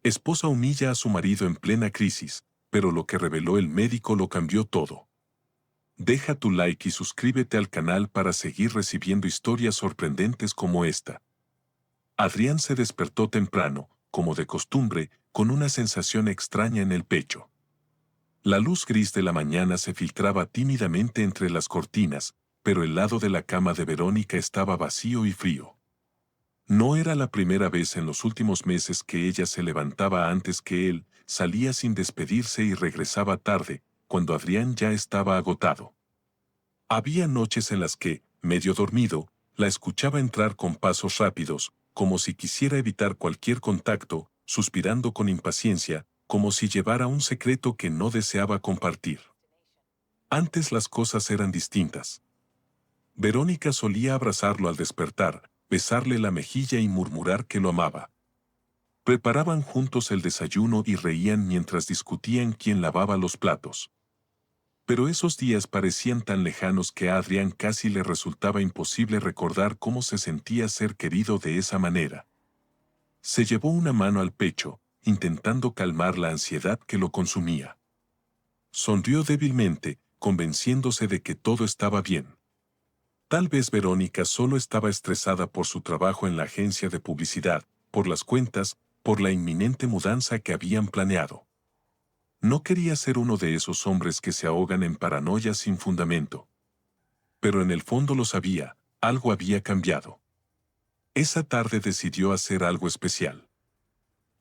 Esposa humilla a su marido en plena crisis, pero lo que reveló el médico lo cambió todo. Deja tu like y suscríbete al canal para seguir recibiendo historias sorprendentes como esta. Adrián se despertó temprano, como de costumbre, con una sensación extraña en el pecho. La luz gris de la mañana se filtraba tímidamente entre las cortinas, pero el lado de la cama de Verónica estaba vacío y frío. No era la primera vez en los últimos meses que ella se levantaba antes que él, salía sin despedirse y regresaba tarde, cuando Adrián ya estaba agotado. Había noches en las que, medio dormido, la escuchaba entrar con pasos rápidos, como si quisiera evitar cualquier contacto, suspirando con impaciencia, como si llevara un secreto que no deseaba compartir. Antes las cosas eran distintas. Verónica solía abrazarlo al despertar, besarle la mejilla y murmurar que lo amaba. Preparaban juntos el desayuno y reían mientras discutían quién lavaba los platos. Pero esos días parecían tan lejanos que a Adrián casi le resultaba imposible recordar cómo se sentía ser querido de esa manera. Se llevó una mano al pecho, intentando calmar la ansiedad que lo consumía. Sonrió débilmente, convenciéndose de que todo estaba bien. Tal vez Verónica solo estaba estresada por su trabajo en la agencia de publicidad, por las cuentas, por la inminente mudanza que habían planeado. No quería ser uno de esos hombres que se ahogan en paranoia sin fundamento. Pero en el fondo lo sabía, algo había cambiado. Esa tarde decidió hacer algo especial.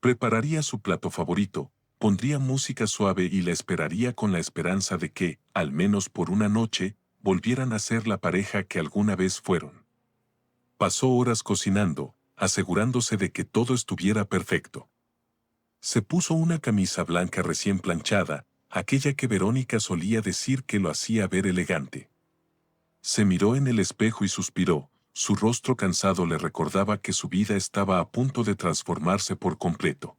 Prepararía su plato favorito, pondría música suave y la esperaría con la esperanza de que, al menos por una noche, volvieran a ser la pareja que alguna vez fueron. Pasó horas cocinando, asegurándose de que todo estuviera perfecto. Se puso una camisa blanca recién planchada, aquella que Verónica solía decir que lo hacía ver elegante. Se miró en el espejo y suspiró, su rostro cansado le recordaba que su vida estaba a punto de transformarse por completo.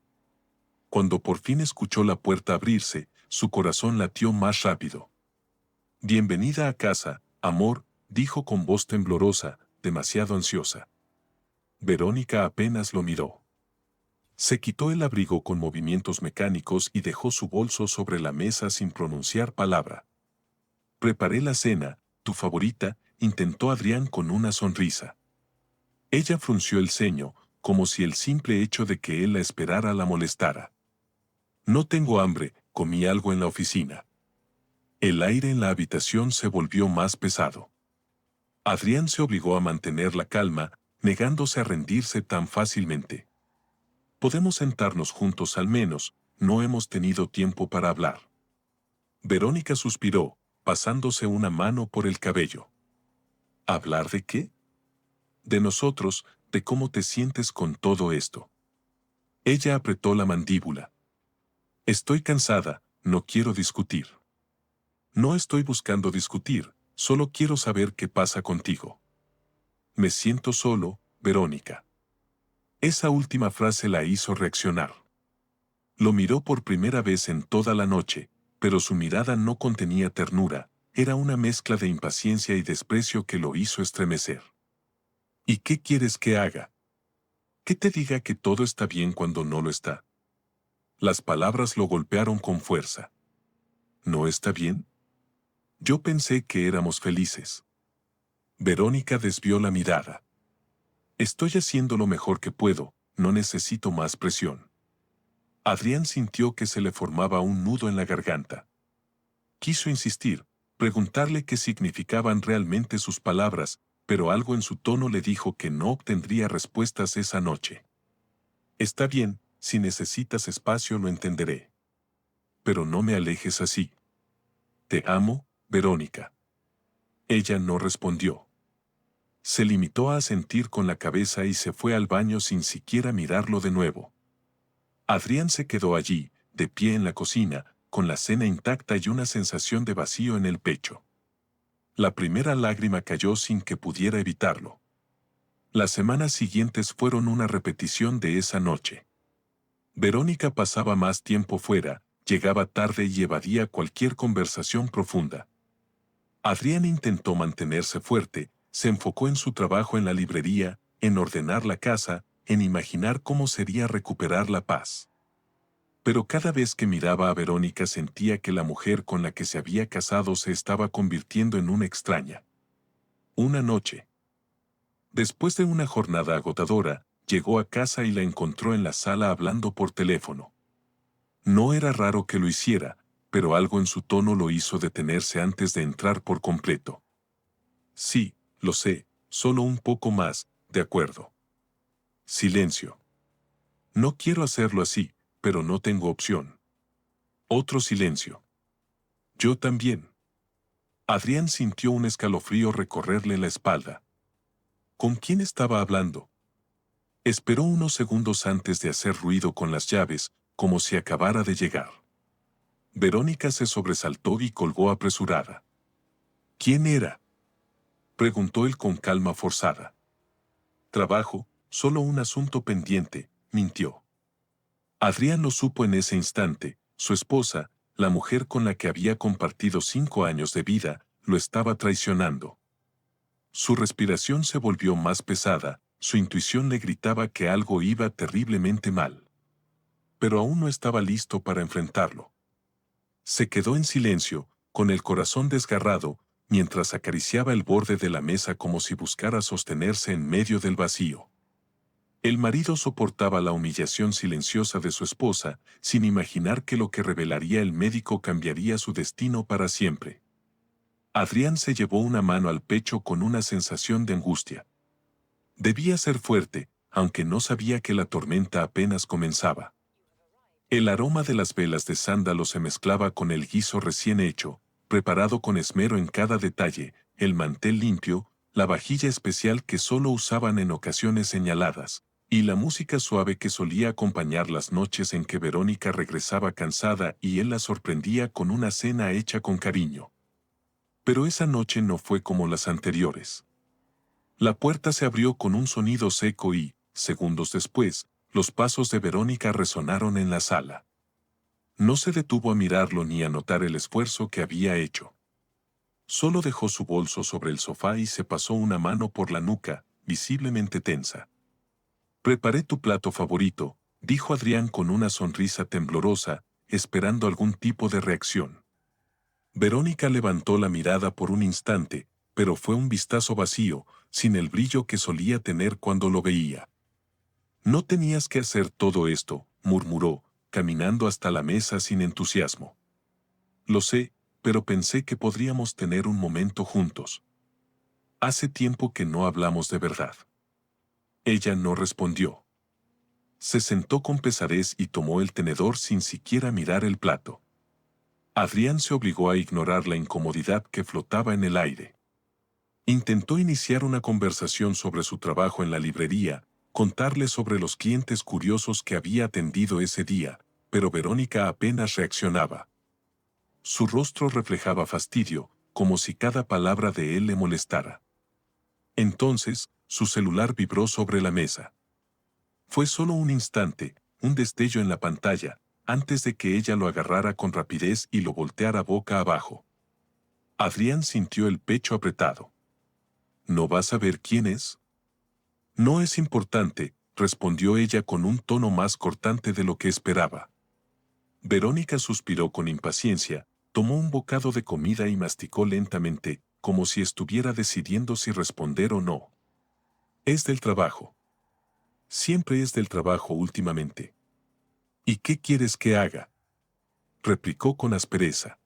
Cuando por fin escuchó la puerta abrirse, su corazón latió más rápido. «Bienvenida a casa, amor», dijo con voz temblorosa, demasiado ansiosa. Verónica apenas lo miró. Se quitó el abrigo con movimientos mecánicos y dejó su bolso sobre la mesa sin pronunciar palabra. «Preparé la cena, tu favorita», intentó Adrián con una sonrisa. Ella frunció el ceño, como si el simple hecho de que él la esperara la molestara. «No tengo hambre, comí algo en la oficina». El aire en la habitación se volvió más pesado. Adrián se obligó a mantener la calma, negándose a rendirse tan fácilmente. «Podemos sentarnos juntos al menos, no hemos tenido tiempo para hablar». Verónica suspiró, pasándose una mano por el cabello. «¿Hablar de qué?» «De nosotros, de cómo te sientes con todo esto». Ella apretó la mandíbula. «Estoy cansada, no quiero discutir». «No estoy buscando discutir, solo quiero saber qué pasa contigo». «Me siento solo, Verónica». Esa última frase la hizo reaccionar. Lo miró por primera vez en toda la noche, pero su mirada no contenía ternura, era una mezcla de impaciencia y desprecio que lo hizo estremecer. «¿Y qué quieres que haga? ¿Que te diga que todo está bien cuando no lo está?» Las palabras lo golpearon con fuerza. «¿No está bien? Yo pensé que éramos felices». Verónica desvió la mirada. «Estoy haciendo lo mejor que puedo, no necesito más presión». Adrián sintió que se le formaba un nudo en la garganta. Quiso insistir, preguntarle qué significaban realmente sus palabras, pero algo en su tono le dijo que no obtendría respuestas esa noche. «Está bien, si necesitas espacio lo entenderé. Pero no me alejes así». «Te amo, Verónica». Ella no respondió. Se limitó a asentir con la cabeza y se fue al baño sin siquiera mirarlo de nuevo. Adrián se quedó allí, de pie en la cocina, con la cena intacta y una sensación de vacío en el pecho. La primera lágrima cayó sin que pudiera evitarlo. Las semanas siguientes fueron una repetición de esa noche. Verónica pasaba más tiempo fuera, llegaba tarde y evadía cualquier conversación profunda. Adrián intentó mantenerse fuerte, se enfocó en su trabajo en la librería, en ordenar la casa, en imaginar cómo sería recuperar la paz. Pero cada vez que miraba a Verónica sentía que la mujer con la que se había casado se estaba convirtiendo en una extraña. Una noche, después de una jornada agotadora, llegó a casa y la encontró en la sala hablando por teléfono. No era raro que lo hiciera, pero algo en su tono lo hizo detenerse antes de entrar por completo. Sí, lo sé, solo un poco más, de acuerdo. Silencio. No quiero hacerlo así, pero no tengo opción. Otro silencio. Yo también. Adrián sintió un escalofrío recorrerle la espalda. ¿Con quién estaba hablando? Esperó unos segundos antes de hacer ruido con las llaves, como si acabara de llegar. Verónica se sobresaltó y colgó apresurada. ¿Quién era?, preguntó él con calma forzada. Trabajo, solo un asunto pendiente, mintió. Adrián lo supo en ese instante, su esposa, la mujer con la que había compartido 5 años de vida, lo estaba traicionando. Su respiración se volvió más pesada, su intuición le gritaba que algo iba terriblemente mal. Pero aún no estaba listo para enfrentarlo. Se quedó en silencio, con el corazón desgarrado, mientras acariciaba el borde de la mesa como si buscara sostenerse en medio del vacío. El marido soportaba la humillación silenciosa de su esposa, sin imaginar que lo que revelaría el médico cambiaría su destino para siempre. Adrián se llevó una mano al pecho con una sensación de angustia. Debía ser fuerte, aunque no sabía que la tormenta apenas comenzaba. El aroma de las velas de sándalo se mezclaba con el guiso recién hecho, preparado con esmero en cada detalle, el mantel limpio, la vajilla especial que solo usaban en ocasiones señaladas, y la música suave que solía acompañar las noches en que Verónica regresaba cansada y él la sorprendía con una cena hecha con cariño. Pero esa noche no fue como las anteriores. La puerta se abrió con un sonido seco y, segundos después, los pasos de Verónica resonaron en la sala. No se detuvo a mirarlo ni a notar el esfuerzo que había hecho. Solo dejó su bolso sobre el sofá y se pasó una mano por la nuca, visiblemente tensa. «Preparé tu plato favorito», dijo Adrián con una sonrisa temblorosa, esperando algún tipo de reacción. Verónica levantó la mirada por un instante, pero fue un vistazo vacío, sin el brillo que solía tener cuando lo veía. «No tenías que hacer todo esto», murmuró, caminando hasta la mesa sin entusiasmo. «Lo sé, pero pensé que podríamos tener un momento juntos. Hace tiempo que no hablamos de verdad». Ella no respondió. Se sentó con pesadez y tomó el tenedor sin siquiera mirar el plato. Adrián se obligó a ignorar la incomodidad que flotaba en el aire. Intentó iniciar una conversación sobre su trabajo en la librería, contarle sobre los clientes curiosos que había atendido ese día, pero Verónica apenas reaccionaba. Su rostro reflejaba fastidio, como si cada palabra de él le molestara. Entonces, su celular vibró sobre la mesa. Fue solo un instante, un destello en la pantalla, antes de que ella lo agarrara con rapidez y lo volteara boca abajo. Adrián sintió el pecho apretado. ¿No vas a ver quién es? No es importante, respondió ella con un tono más cortante de lo que esperaba. Verónica suspiró con impaciencia, tomó un bocado de comida y masticó lentamente, como si estuviera decidiendo si responder o no. Es del trabajo. Siempre es del trabajo últimamente. ¿Y qué quieres que haga?, replicó con aspereza.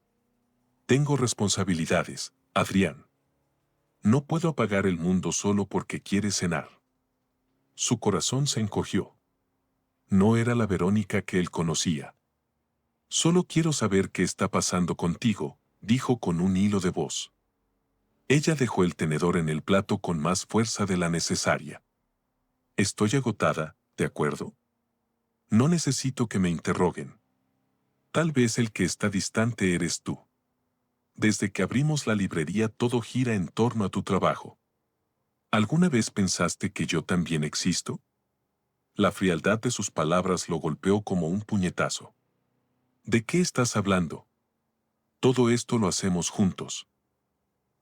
Tengo responsabilidades, Adrián. No puedo apagar el mundo solo porque quiere cenar. Su corazón se encogió. No era la Verónica que él conocía. Solo quiero saber qué está pasando contigo, dijo con un hilo de voz. Ella dejó el tenedor en el plato con más fuerza de la necesaria. Estoy agotada, ¿de acuerdo? No necesito que me interroguen. Tal vez el que está distante eres tú. Desde que abrimos la librería todo gira en torno a tu trabajo. ¿Alguna vez pensaste que yo también existo? La frialdad de sus palabras lo golpeó como un puñetazo. ¿De qué estás hablando? Todo esto lo hacemos juntos.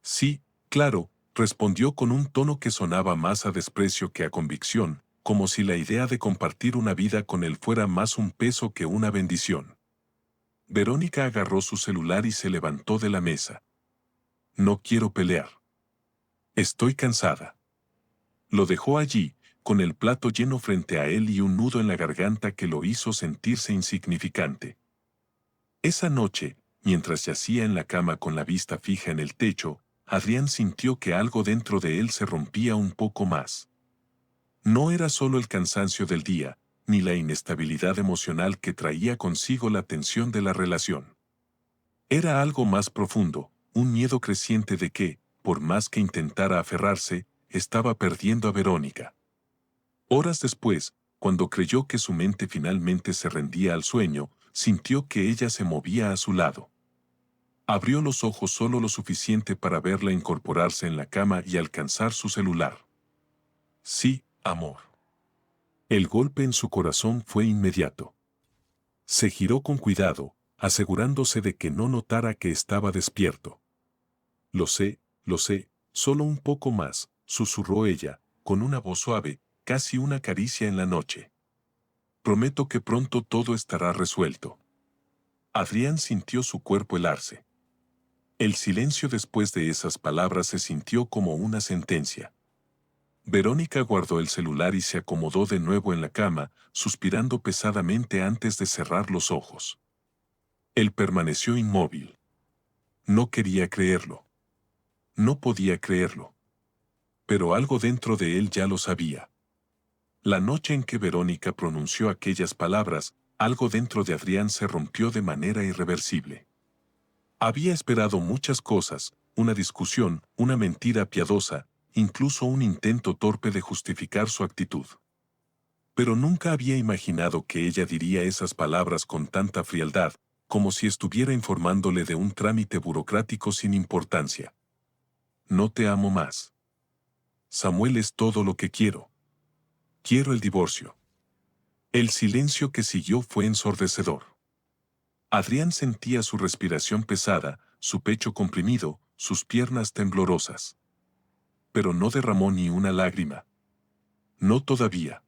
Sí, claro, respondió con un tono que sonaba más a desprecio que a convicción, como si la idea de compartir una vida con él fuera más un peso que una bendición. Verónica agarró su celular y se levantó de la mesa. No quiero pelear. Estoy cansada. Lo dejó allí, con el plato lleno frente a él y un nudo en la garganta que lo hizo sentirse insignificante. Esa noche, mientras yacía en la cama con la vista fija en el techo, Adrián sintió que algo dentro de él se rompía un poco más. No era solo el cansancio del día, ni la inestabilidad emocional que traía consigo la tensión de la relación. Era algo más profundo, un miedo creciente de que, por más que intentara aferrarse, estaba perdiendo a Verónica. Horas después, cuando creyó que su mente finalmente se rendía al sueño, sintió que ella se movía a su lado. Abrió los ojos solo lo suficiente para verla incorporarse en la cama y alcanzar su celular. Sí, amor. El golpe en su corazón fue inmediato. Se giró con cuidado, asegurándose de que no notara que estaba despierto. Lo sé, solo un poco más, susurró ella, con una voz suave, casi una caricia en la noche. Prometo que pronto todo estará resuelto. Adrián sintió su cuerpo helarse. El silencio después de esas palabras se sintió como una sentencia. Verónica guardó el celular y se acomodó de nuevo en la cama, suspirando pesadamente antes de cerrar los ojos. Él permaneció inmóvil. No quería creerlo. No podía creerlo. Pero algo dentro de él ya lo sabía. La noche en que Verónica pronunció aquellas palabras, algo dentro de Adrián se rompió de manera irreversible. Había esperado muchas cosas, una discusión, una mentira piadosa, incluso un intento torpe de justificar su actitud. Pero nunca había imaginado que ella diría esas palabras con tanta frialdad, como si estuviera informándole de un trámite burocrático sin importancia. No te amo más. Samuel es todo lo que quiero. Quiero el divorcio. El silencio que siguió fue ensordecedor. Adrián sentía su respiración pesada, su pecho comprimido, sus piernas temblorosas. Pero no derramó ni una lágrima. No todavía.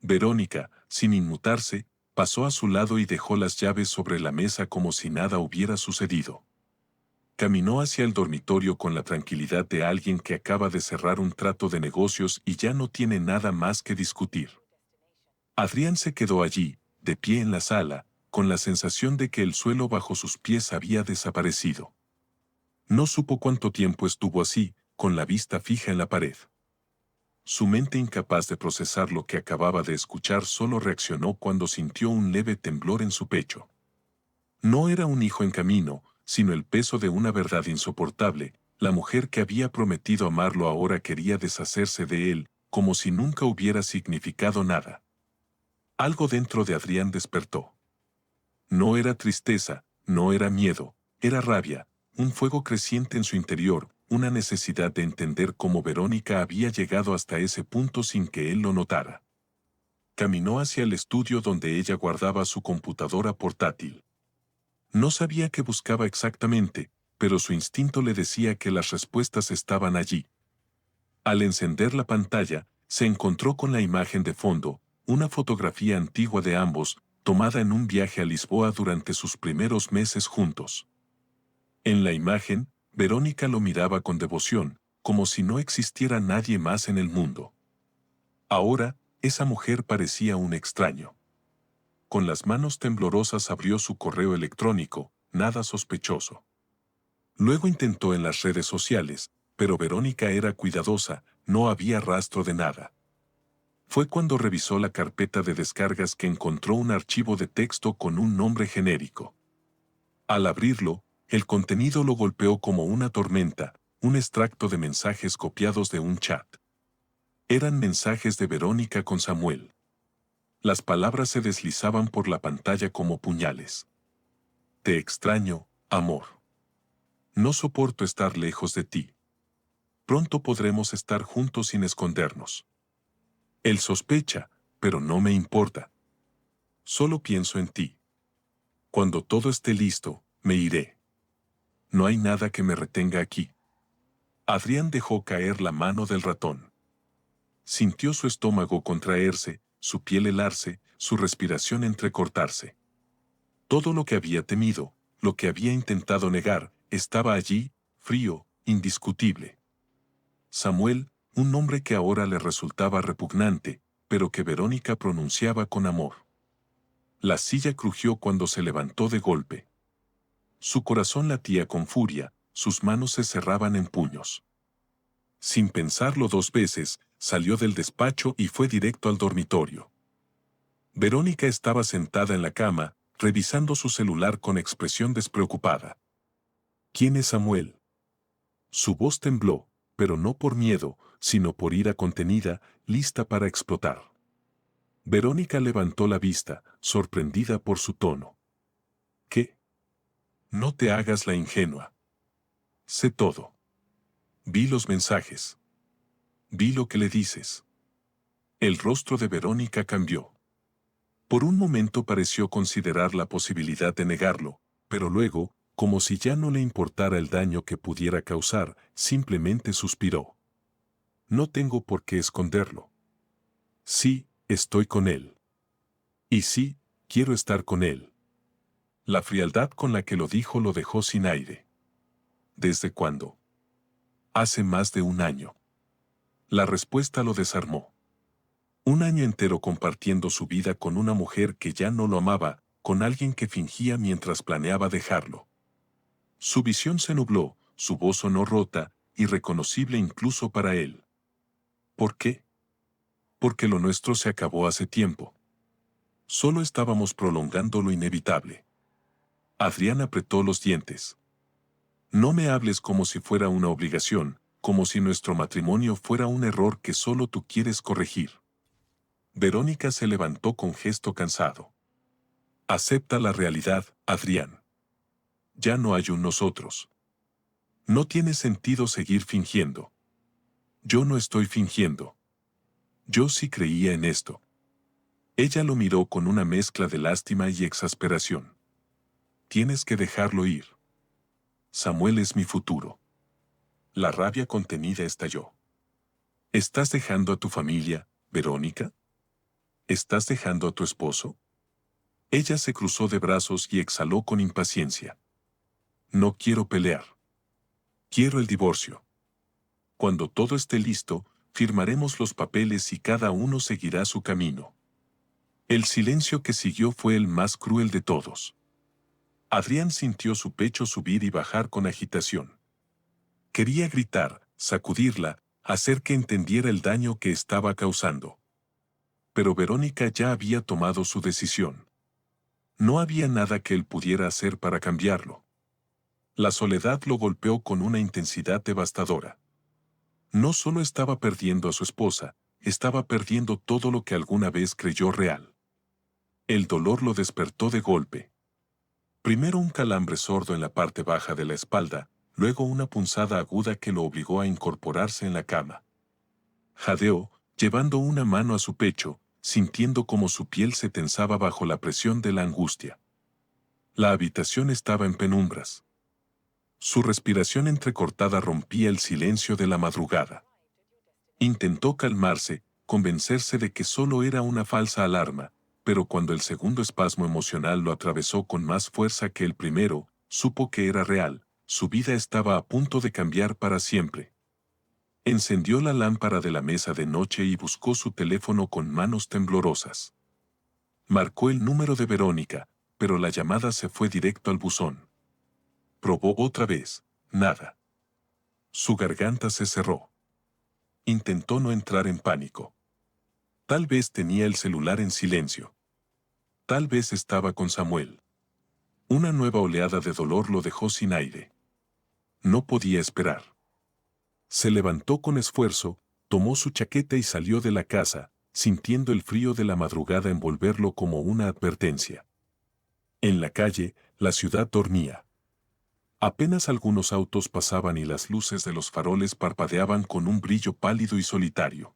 Verónica, sin inmutarse, pasó a su lado y dejó las llaves sobre la mesa como si nada hubiera sucedido. Caminó hacia el dormitorio con la tranquilidad de alguien que acaba de cerrar un trato de negocios y ya no tiene nada más que discutir. Adrián se quedó allí, de pie en la sala, con la sensación de que el suelo bajo sus pies había desaparecido. No supo cuánto tiempo estuvo así, con la vista fija en la pared. Su mente incapaz de procesar lo que acababa de escuchar solo reaccionó cuando sintió un leve temblor en su pecho. No era un hijo en camino, sino el peso de una verdad insoportable. La mujer que había prometido amarlo ahora quería deshacerse de él, como si nunca hubiera significado nada. Algo dentro de Adrián despertó. No era tristeza, no era miedo, era rabia, un fuego creciente en su interior, una necesidad de entender cómo Verónica había llegado hasta ese punto sin que él lo notara. Caminó hacia el estudio donde ella guardaba su computadora portátil. No sabía qué buscaba exactamente, pero su instinto le decía que las respuestas estaban allí. Al encender la pantalla, se encontró con la imagen de fondo, una fotografía antigua de ambos, tomada en un viaje a Lisboa durante sus primeros meses juntos. En la imagen, Verónica lo miraba con devoción, como si no existiera nadie más en el mundo. Ahora, esa mujer parecía un extraño. Con las manos temblorosas abrió su correo electrónico, nada sospechoso. Luego intentó en las redes sociales, pero Verónica era cuidadosa, no había rastro de nada. Fue cuando revisó la carpeta de descargas que encontró un archivo de texto con un nombre genérico. Al abrirlo, el contenido lo golpeó como una tormenta, un extracto de mensajes copiados de un chat. Eran mensajes de Verónica con Samuel. Las palabras se deslizaban por la pantalla como puñales. Te extraño, amor. No soporto estar lejos de ti. Pronto podremos estar juntos sin escondernos. Él sospecha, pero no me importa. Solo pienso en ti. Cuando todo esté listo, me iré. No hay nada que me retenga aquí. Adrián dejó caer la mano del ratón. Sintió su estómago contraerse, su piel helarse, su respiración entrecortarse. Todo lo que había temido, lo que había intentado negar, estaba allí, frío, indiscutible. Samuel, un nombre que ahora le resultaba repugnante, pero que Verónica pronunciaba con amor. La silla crujió cuando se levantó de golpe. Su corazón latía con furia, sus manos se cerraban en puños. Sin pensarlo dos veces, salió del despacho y fue directo al dormitorio. Verónica estaba sentada en la cama, revisando su celular con expresión despreocupada. ¿Quién es Samuel? Su voz tembló, pero no por miedo, sino por ira contenida, lista para explotar. Verónica levantó la vista, sorprendida por su tono. ¿Qué? No te hagas la ingenua. Sé todo. Vi los mensajes. Vi lo que le dices. El rostro de Verónica cambió. Por un momento pareció considerar la posibilidad de negarlo, pero luego, como si ya no le importara el daño que pudiera causar, simplemente suspiró. No tengo por qué esconderlo. Sí, estoy con él. Y sí, quiero estar con él. La frialdad con la que lo dijo lo dejó sin aire. ¿Desde cuándo? Hace más de un año. La respuesta lo desarmó. Un año entero compartiendo su vida con una mujer que ya no lo amaba, con alguien que fingía mientras planeaba dejarlo. Su visión se nubló, su voz sonó rota, irreconocible incluso para él. ¿Por qué? Porque lo nuestro se acabó hace tiempo. Solo estábamos prolongando lo inevitable. Adrián apretó los dientes. No me hables como si fuera una obligación, como si nuestro matrimonio fuera un error que solo tú quieres corregir. Verónica se levantó con gesto cansado. Acepta la realidad, Adrián. Ya no hay un nosotros. No tiene sentido seguir fingiendo. Yo no estoy fingiendo. Yo sí creía en esto. Ella lo miró con una mezcla de lástima y exasperación. Tienes que dejarlo ir. Samuel es mi futuro. La rabia contenida estalló. ¿Estás dejando a tu familia, Verónica? ¿Estás dejando a tu esposo? Ella se cruzó de brazos y exhaló con impaciencia. No quiero pelear. Quiero el divorcio. Cuando todo esté listo, firmaremos los papeles y cada uno seguirá su camino. El silencio que siguió fue el más cruel de todos. Adrián sintió su pecho subir y bajar con agitación. Quería gritar, sacudirla, hacer que entendiera el daño que estaba causando. Pero Verónica ya había tomado su decisión. No había nada que él pudiera hacer para cambiarlo. La soledad lo golpeó con una intensidad devastadora. No solo estaba perdiendo a su esposa, estaba perdiendo todo lo que alguna vez creyó real. El dolor lo despertó de golpe. Primero un calambre sordo en la parte baja de la espalda, luego una punzada aguda que lo obligó a incorporarse en la cama. Jadeó, llevando una mano a su pecho, sintiendo cómo su piel se tensaba bajo la presión de la angustia. La habitación estaba en penumbras. Su respiración entrecortada rompía el silencio de la madrugada. Intentó calmarse, convencerse de que solo era una falsa alarma, pero cuando el segundo espasmo emocional lo atravesó con más fuerza que el primero, supo que era real, su vida estaba a punto de cambiar para siempre. Encendió la lámpara de la mesa de noche y buscó su teléfono con manos temblorosas. Marcó el número de Verónica, pero la llamada se fue directo al buzón. Probó otra vez, nada. Su garganta se cerró. Intentó no entrar en pánico. Tal vez tenía el celular en silencio. Tal vez estaba con Samuel. Una nueva oleada de dolor lo dejó sin aire. No podía esperar. Se levantó con esfuerzo, tomó su chaqueta y salió de la casa, sintiendo el frío de la madrugada envolverlo como una advertencia. En la calle, la ciudad dormía. Apenas algunos autos pasaban y las luces de los faroles parpadeaban con un brillo pálido y solitario.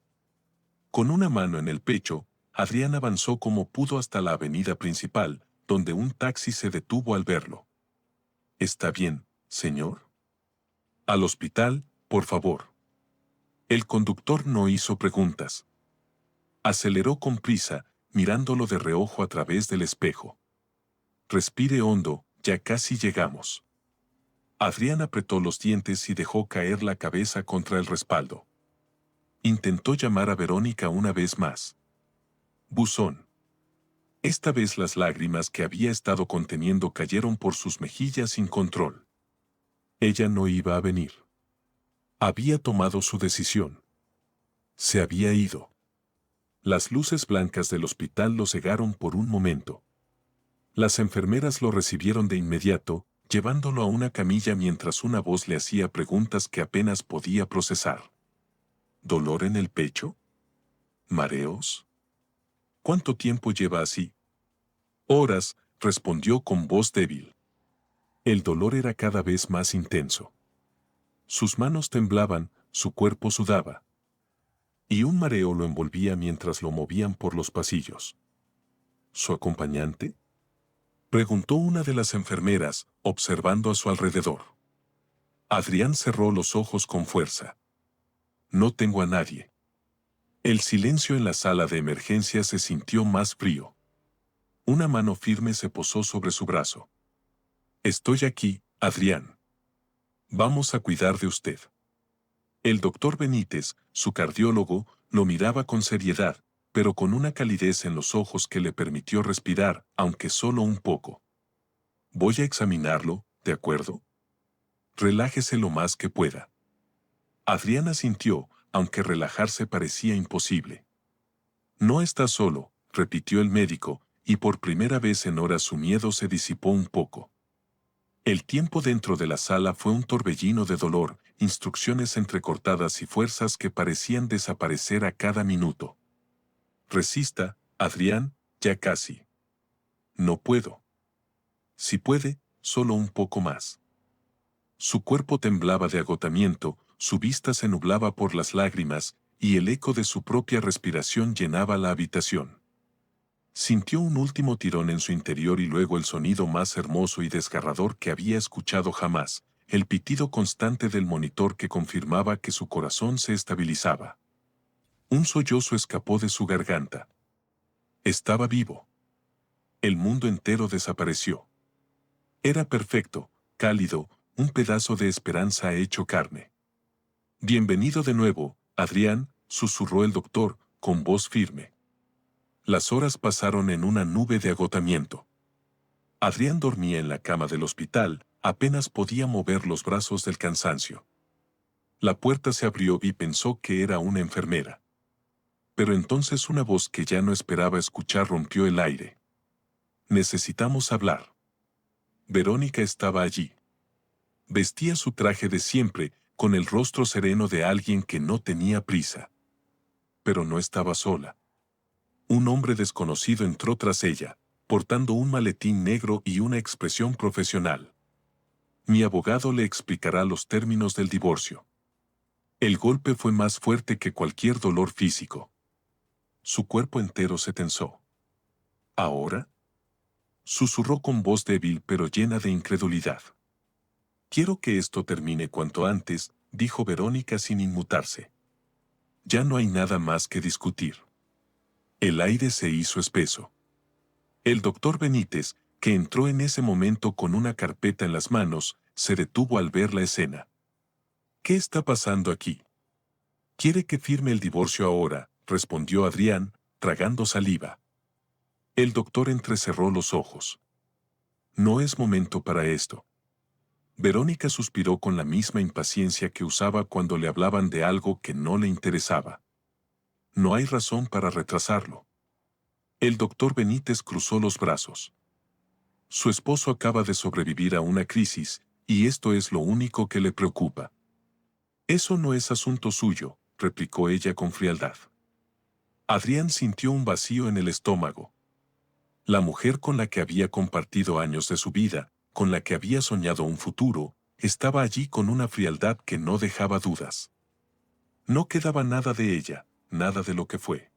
Con una mano en el pecho, Adrián avanzó como pudo hasta la avenida principal, donde un taxi se detuvo al verlo. ¿Está bien, señor? Al hospital, por favor. El conductor no hizo preguntas. Aceleró con prisa, mirándolo de reojo a través del espejo. Respire hondo, ya casi llegamos. Adrián apretó los dientes y dejó caer la cabeza contra el respaldo. Intentó llamar a Verónica una vez más. Buzón. Esta vez las lágrimas que había estado conteniendo cayeron por sus mejillas sin control. Ella no iba a venir. Había tomado su decisión. Se había ido. Las luces blancas del hospital lo cegaron por un momento. Las enfermeras lo recibieron de inmediato, llevándolo a una camilla mientras una voz le hacía preguntas que apenas podía procesar. ¿Dolor en el pecho? ¿Mareos? ¿Cuánto tiempo lleva así? Horas, respondió con voz débil. El dolor era cada vez más intenso. Sus manos temblaban, su cuerpo sudaba. Y un mareo lo envolvía mientras lo movían por los pasillos. ¿Su acompañante? Preguntó una de las enfermeras, observando a su alrededor. Adrián cerró los ojos con fuerza. No tengo a nadie. El silencio en la sala de emergencia se sintió más frío. Una mano firme se posó sobre su brazo. Estoy aquí, Adrián. Vamos a cuidar de usted. El doctor Benítez, su cardiólogo, lo miraba con seriedad, pero con una calidez en los ojos que le permitió respirar, aunque solo un poco. Voy a examinarlo, ¿de acuerdo? Relájese lo más que pueda. Adrián asintió, aunque relajarse parecía imposible. No está solo, repitió el médico, y por primera vez en horas su miedo se disipó un poco. El tiempo dentro de la sala fue un torbellino de dolor, instrucciones entrecortadas y fuerzas que parecían desaparecer a cada minuto. Resista, Adrián, ya casi. No puedo. Si puede, solo un poco más. Su cuerpo temblaba de agotamiento, su vista se nublaba por las lágrimas, y el eco de su propia respiración llenaba la habitación. Sintió un último tirón en su interior y luego el sonido más hermoso y desgarrador que había escuchado jamás, el pitido constante del monitor que confirmaba que su corazón se estabilizaba. Un sollozo escapó de su garganta. Estaba vivo. El mundo entero desapareció. Era perfecto, cálido, un pedazo de esperanza hecho carne. Bienvenido de nuevo, Adrián, susurró el doctor, con voz firme. Las horas pasaron en una nube de agotamiento. Adrián dormía en la cama del hospital, apenas podía mover los brazos del cansancio. La puerta se abrió y pensó que era una enfermera. Pero entonces una voz que ya no esperaba escuchar rompió el aire. Necesitamos hablar. Verónica estaba allí. Vestía su traje de siempre, con el rostro sereno de alguien que no tenía prisa. Pero no estaba sola. Un hombre desconocido entró tras ella, portando un maletín negro y una expresión profesional. Mi abogado le explicará los términos del divorcio. El golpe fue más fuerte que cualquier dolor físico. Su cuerpo entero se tensó. ¿Ahora? Susurró con voz débil pero llena de incredulidad. Quiero que esto termine cuanto antes, dijo Verónica sin inmutarse. Ya no hay nada más que discutir. El aire se hizo espeso. El doctor Benítez, que entró en ese momento con una carpeta en las manos, se detuvo al ver la escena. ¿Qué está pasando aquí? ¿Quiere que firme el divorcio ahora?, respondió Adrián, tragando saliva. El doctor entrecerró los ojos. No es momento para esto. Verónica suspiró con la misma impaciencia que usaba cuando le hablaban de algo que no le interesaba. No hay razón para retrasarlo. El doctor Benítez cruzó los brazos. Su esposo acaba de sobrevivir a una crisis, y esto es lo único que le preocupa. Eso no es asunto suyo, replicó ella con frialdad. Adrián sintió un vacío en el estómago. La mujer con la que había compartido años de su vida, con la que había soñado un futuro, estaba allí con una frialdad que no dejaba dudas. No quedaba nada de ella, nada de lo que fue.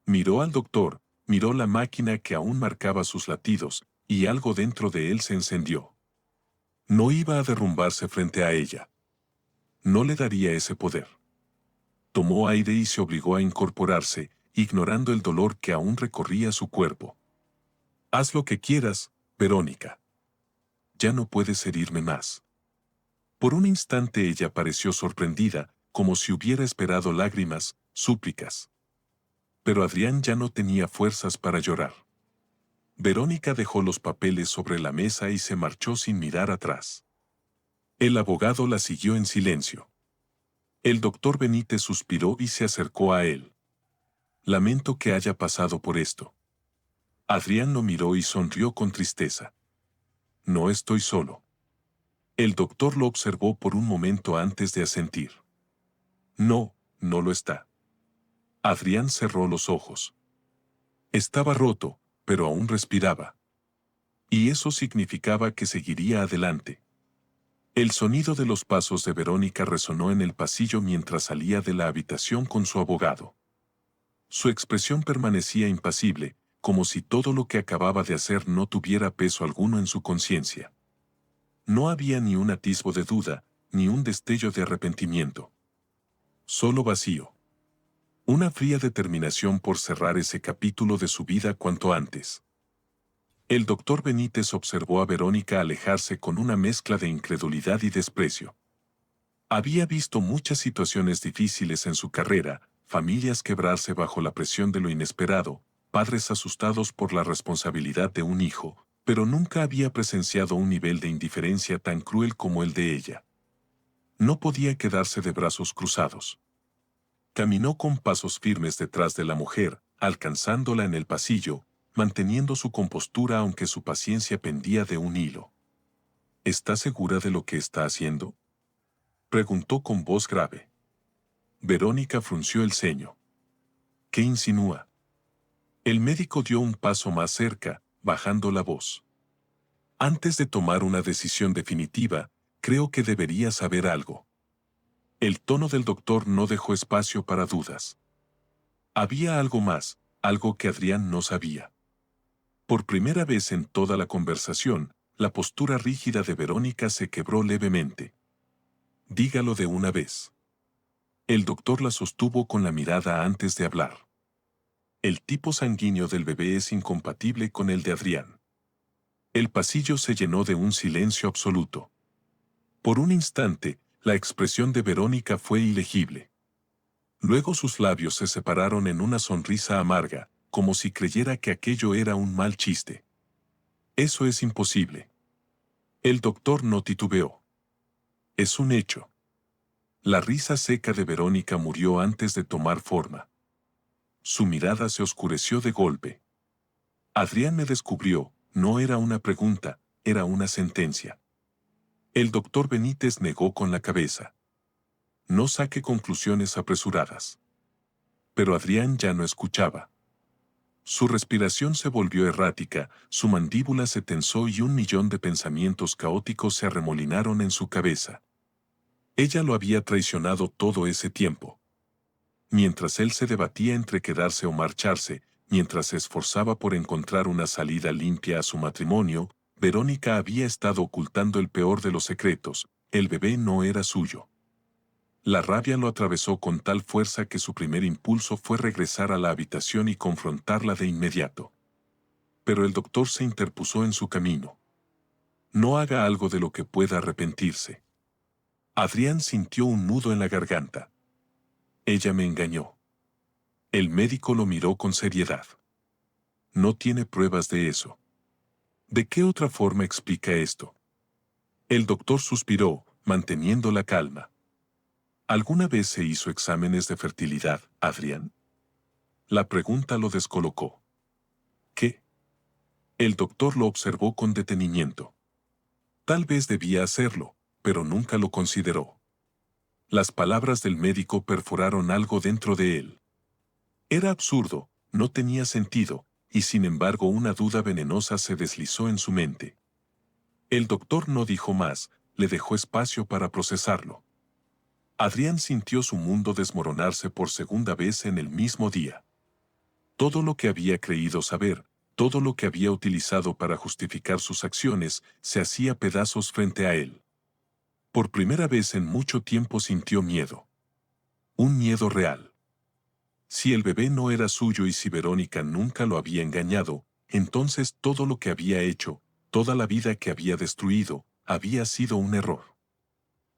Miró al doctor, miró la máquina que aún marcaba sus latidos, y algo dentro de él se encendió. No iba a derrumbarse frente a ella. No le daría ese poder. Tomó aire y se obligó a incorporarse, ignorando el dolor que aún recorría su cuerpo. Haz lo que quieras, Verónica. Ya no puedes herirme más. Por un instante ella pareció sorprendida, como si hubiera esperado lágrimas, súplicas. Pero Adrián ya no tenía fuerzas para llorar. Verónica dejó los papeles sobre la mesa y se marchó sin mirar atrás. El abogado la siguió en silencio. El doctor Benítez suspiró y se acercó a él. Lamento que haya pasado por esto. Adrián lo miró y sonrió con tristeza. No estoy solo. El doctor lo observó por un momento antes de asentir. No, no lo está. Adrián cerró los ojos. Estaba roto, pero aún respiraba. Y eso significaba que seguiría adelante. El sonido de los pasos de Verónica resonó en el pasillo mientras salía de la habitación con su abogado. Su expresión permanecía impasible, como si todo lo que acababa de hacer no tuviera peso alguno en su conciencia. No había ni un atisbo de duda, ni un destello de arrepentimiento. Solo vacío. Una fría determinación por cerrar ese capítulo de su vida cuanto antes. El doctor Benítez observó a Verónica alejarse con una mezcla de incredulidad y desprecio. Había visto muchas situaciones difíciles en su carrera, familias quebrarse bajo la presión de lo inesperado, padres asustados por la responsabilidad de un hijo, pero nunca había presenciado un nivel de indiferencia tan cruel como el de ella. No podía quedarse de brazos cruzados. Caminó con pasos firmes detrás de la mujer, alcanzándola en el pasillo, manteniendo su compostura aunque su paciencia pendía de un hilo. ¿Está segura de lo que está haciendo?, preguntó con voz grave. Verónica frunció el ceño. ¿Qué insinúa? El médico dio un paso más cerca, bajando la voz. Antes de tomar una decisión definitiva, creo que debería saber algo. El tono del doctor no dejó espacio para dudas. Había algo más, algo que Adrián no sabía. Por primera vez en toda la conversación, la postura rígida de Verónica se quebró levemente. Dígalo de una vez. El doctor la sostuvo con la mirada antes de hablar. El tipo sanguíneo del bebé es incompatible con el de Adrián. El pasillo se llenó de un silencio absoluto. Por un instante, la expresión de Verónica fue ilegible. Luego sus labios se separaron en una sonrisa amarga, como si creyera que aquello era un mal chiste. Eso es imposible. El doctor no titubeó. Es un hecho. La risa seca de Verónica murió antes de tomar forma. Su mirada se oscureció de golpe. Adrián me descubrió, no era una pregunta, era una sentencia. El doctor Benítez negó con la cabeza. No saque conclusiones apresuradas. Pero Adrián ya no escuchaba. Su respiración se volvió errática, su mandíbula se tensó y 1.000.000 de pensamientos caóticos se arremolinaron en su cabeza. Ella lo había traicionado todo ese tiempo. Mientras él se debatía entre quedarse o marcharse, mientras se esforzaba por encontrar una salida limpia a su matrimonio, Verónica había estado ocultando el peor de los secretos: el bebé no era suyo. La rabia lo atravesó con tal fuerza que su primer impulso fue regresar a la habitación y confrontarla de inmediato. Pero el doctor se interpuso en su camino. No haga algo de lo que pueda arrepentirse. Adrián sintió un nudo en la garganta. Ella me engañó. El médico lo miró con seriedad. No tiene pruebas de eso. ¿De qué otra forma explica esto? El doctor suspiró, manteniendo la calma. ¿Alguna vez se hizo exámenes de fertilidad, Adrián? La pregunta lo descolocó. ¿Qué? El doctor lo observó con detenimiento. Tal vez debía hacerlo, pero nunca lo consideró. Las palabras del médico perforaron algo dentro de él. Era absurdo, no tenía sentido, y sin embargo una duda venenosa se deslizó en su mente. El doctor no dijo más, le dejó espacio para procesarlo. Adrián sintió su mundo desmoronarse por segunda vez en el mismo día. Todo lo que había creído saber, todo lo que había utilizado para justificar sus acciones, se hacía pedazos frente a él. Por primera vez en mucho tiempo sintió miedo. un miedo real. Si el bebé no era suyo y si Verónica nunca lo había engañado, entonces todo lo que había hecho, toda la vida que había destruido, había sido un error.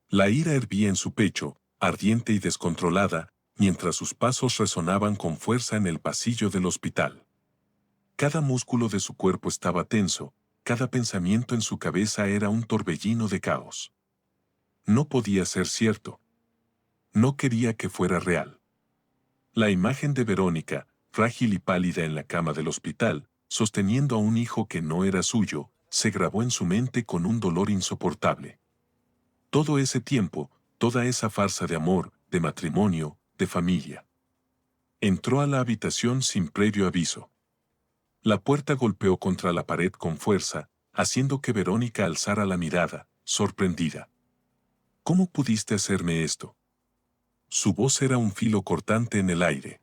La ira hervía en su pecho, ardiente y descontrolada, mientras sus pasos resonaban con fuerza en el pasillo del hospital. Cada músculo de su cuerpo estaba tenso, cada pensamiento en su cabeza era un torbellino de caos. No podía ser cierto. No quería que fuera real. La imagen de Verónica, frágil y pálida en la cama del hospital, sosteniendo a un hijo que no era suyo, se grabó en su mente con un dolor insoportable. Todo ese tiempo, toda esa farsa de amor, de matrimonio, de familia. Entró a la habitación sin previo aviso. La puerta golpeó contra la pared con fuerza, haciendo que Verónica alzara la mirada, sorprendida. ¿Cómo pudiste hacerme esto? Su voz era un filo cortante en el aire.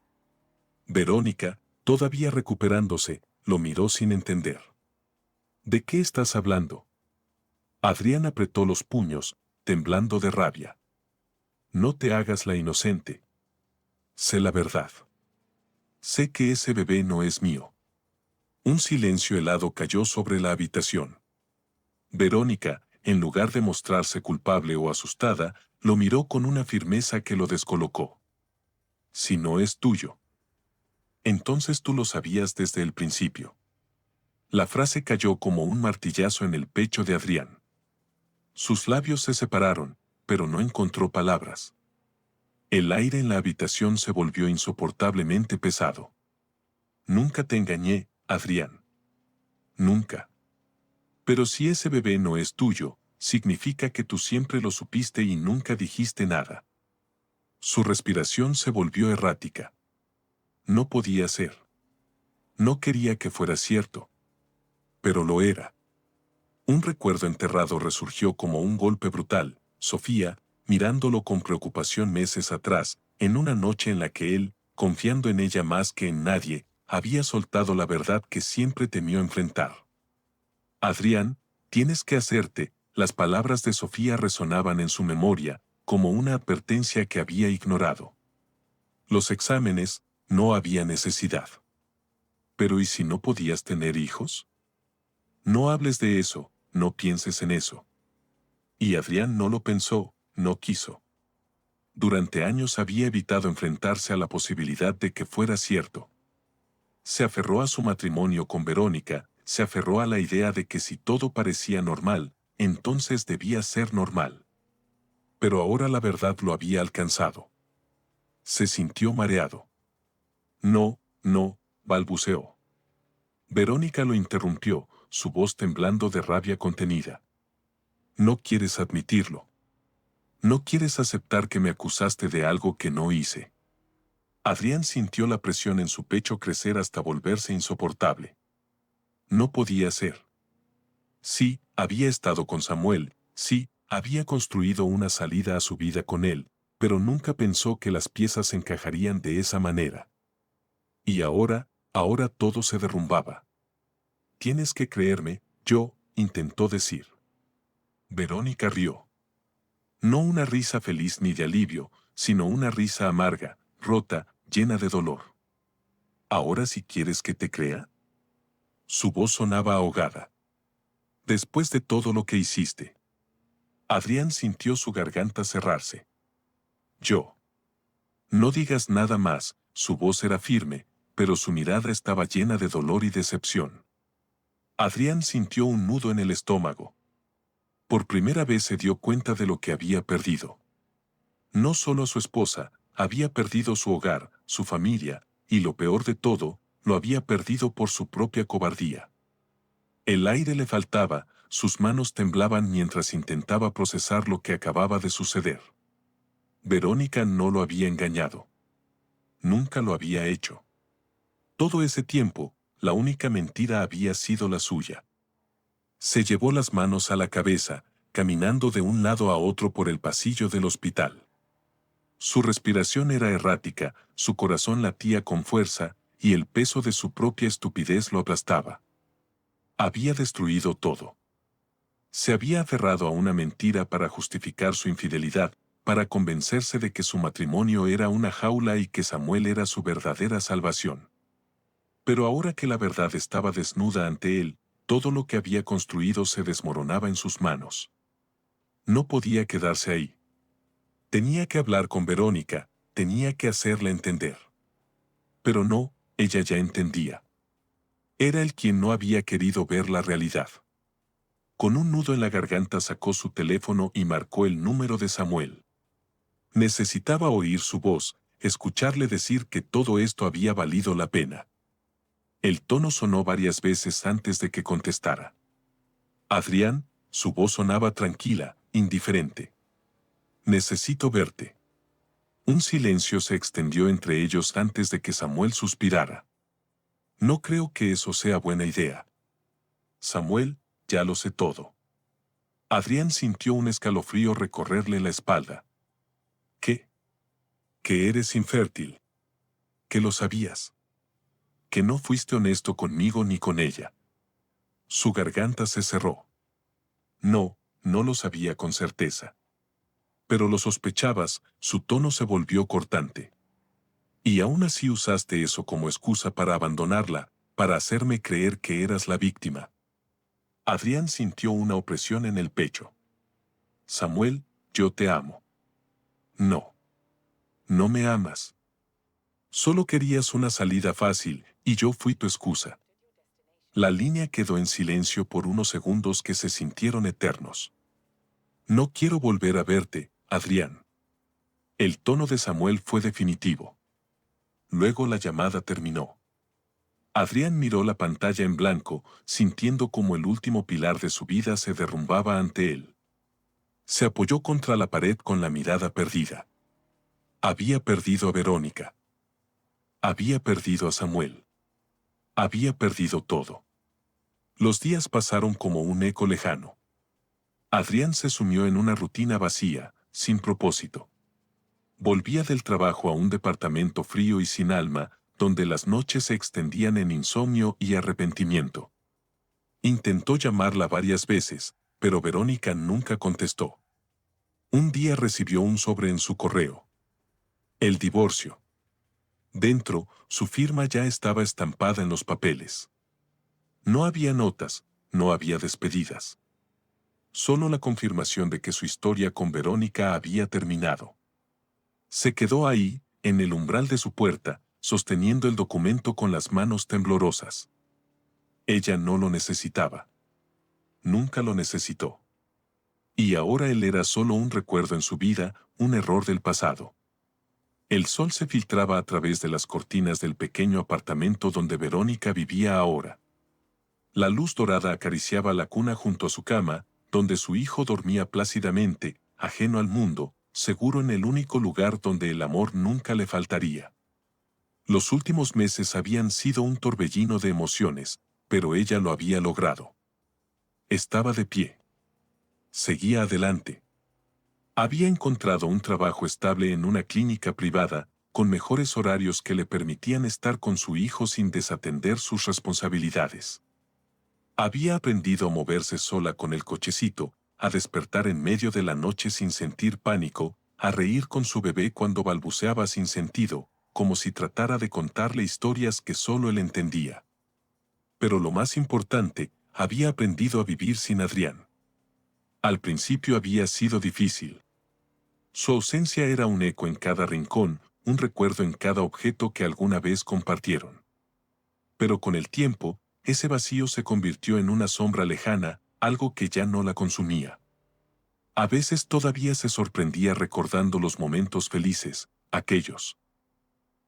Verónica, todavía recuperándose, lo miró sin entender. ¿De qué estás hablando? Adrián apretó los puños, temblando de rabia. No te hagas la inocente. Sé la verdad. Sé que ese bebé no es mío. Un silencio helado cayó sobre la habitación. Verónica, en lugar de mostrarse culpable o asustada, lo miró con una firmeza que lo descolocó. Si no es tuyo. Entonces tú lo sabías desde el principio. La frase cayó como un martillazo en el pecho de Adrián. Sus labios se separaron, pero no encontró palabras. El aire en la habitación se volvió insoportablemente pesado. Nunca te engañé, Adrián. Nunca. Pero si ese bebé no es tuyo, significa que tú siempre lo supiste y nunca dijiste nada. Su respiración se volvió errática. No podía ser. No quería que fuera cierto. Pero lo era. Un recuerdo enterrado resurgió como un golpe brutal. Sofía, mirándolo con preocupación meses atrás, en una noche en la que él, confiando en ella más que en nadie, había soltado la verdad que siempre temió enfrentar. Adrián, tienes que hacerte, las palabras de Sofía resonaban en su memoria, como una advertencia que había ignorado. Los exámenes, no había necesidad. Pero ¿y si no podías tener hijos? No hables de eso, no pienses en eso. Y Adrián no lo pensó, no quiso. Durante años había evitado enfrentarse a la posibilidad de que fuera cierto. Se aferró a su matrimonio con Verónica, se aferró a la idea de que si todo parecía normal, entonces debía ser normal. Pero ahora la verdad lo había alcanzado. Se sintió mareado. No, no, balbuceó. Verónica lo interrumpió, su voz temblando de rabia contenida. No quieres admitirlo. No quieres aceptar que me acusaste de algo que no hice. Adrián sintió la presión en su pecho crecer hasta volverse insoportable. No podía ser. Sí, había estado con Samuel, sí, había construido una salida a su vida con él, pero nunca pensó que las piezas encajarían de esa manera. Y ahora todo se derrumbaba. Tienes que creerme, intentó decir. Verónica rió. No una risa feliz ni de alivio, sino una risa amarga, rota, llena de dolor. ¿Ahora sí quieres que te crea? Su voz sonaba ahogada. Después de todo lo que hiciste. Adrián sintió su garganta cerrarse. No digas nada más, su voz era firme, pero su mirada estaba llena de dolor y decepción. Adrián sintió un nudo en el estómago. Por primera vez se dio cuenta de lo que había perdido. No solo a su esposa, había perdido su hogar, su familia, y lo peor de todo, lo había perdido por su propia cobardía. El aire le faltaba, sus manos temblaban mientras intentaba procesar lo que acababa de suceder. Verónica no lo había engañado. Nunca lo había hecho. Todo ese tiempo, la única mentira había sido la suya. Se llevó las manos a la cabeza, caminando de un lado a otro por el pasillo del hospital. Su respiración era errática, su corazón latía con fuerza, y el peso de su propia estupidez lo aplastaba. Había destruido todo. Se había aferrado a una mentira para justificar su infidelidad, para convencerse de que su matrimonio era una jaula y que Samuel era su verdadera salvación. Pero ahora que la verdad estaba desnuda ante él, todo lo que había construido se desmoronaba en sus manos. No podía quedarse ahí. Tenía que hablar con Verónica, tenía que hacerle entender. Pero no, ella ya entendía. Era él quien no había querido ver la realidad. Con un nudo en la garganta sacó su teléfono y marcó el número de Samuel. Necesitaba oír su voz, escucharle decir que todo esto había valido la pena. El tono sonó varias veces antes de que contestara. Adrián, su voz sonaba tranquila, indiferente. Necesito verte. Un silencio se extendió entre ellos antes de que Samuel suspirara. No creo que eso sea buena idea. Samuel, ya lo sé todo. Adrián sintió un escalofrío recorrerle la espalda. ¿Qué? Que eres infértil. Que lo sabías. Que no fuiste honesto conmigo ni con ella. Su garganta se cerró. No, no lo sabía con certeza. Pero lo sospechabas, su tono se volvió cortante. Y aún así usaste eso como excusa para abandonarla, para hacerme creer que eras la víctima. Adrián sintió una opresión en el pecho. Samuel, yo te amo. No. No me amas. Solo querías una salida fácil, y yo fui tu excusa. La línea quedó en silencio por unos segundos que se sintieron eternos. No quiero volver a verte, Adrián. El tono de Samuel fue definitivo. Luego la llamada terminó. Adrián miró la pantalla en blanco, sintiendo como el último pilar de su vida se derrumbaba ante él. Se apoyó contra la pared con la mirada perdida. Había perdido a Verónica. Había perdido a Samuel. Había perdido todo. Los días pasaron como un eco lejano. Adrián se sumió en una rutina vacía, sin propósito. Volvía del trabajo a un departamento frío y sin alma, donde las noches se extendían en insomnio y arrepentimiento. Intentó llamarla varias veces, pero Verónica nunca contestó. Un día recibió un sobre en su correo. El divorcio. Dentro, su firma ya estaba estampada en los papeles. No había notas, no había despedidas. Solo la confirmación de que su historia con Verónica había terminado. Se quedó ahí, en el umbral de su puerta, sosteniendo el documento con las manos temblorosas. Ella no lo necesitaba. Nunca lo necesitó. Y ahora él era solo un recuerdo en su vida, un error del pasado. El sol se filtraba a través de las cortinas del pequeño apartamento donde Verónica vivía ahora. La luz dorada acariciaba la cuna junto a su cama, donde su hijo dormía plácidamente, ajeno al mundo, seguro en el único lugar donde el amor nunca le faltaría. Los últimos meses habían sido un torbellino de emociones, pero ella lo había logrado. Estaba de pie. Seguía adelante. Había encontrado un trabajo estable en una clínica privada, con mejores horarios que le permitían estar con su hijo sin desatender sus responsabilidades. Había aprendido a moverse sola con el cochecito, a despertar en medio de la noche sin sentir pánico, a reír con su bebé cuando balbuceaba sin sentido, como si tratara de contarle historias que solo él entendía. Pero lo más importante, había aprendido a vivir sin Adrián. Al principio había sido difícil. Su ausencia era un eco en cada rincón, un recuerdo en cada objeto que alguna vez compartieron. Pero con el tiempo, ese vacío se convirtió en una sombra lejana, algo que ya no la consumía. A veces todavía se sorprendía recordando los momentos felices, aquellos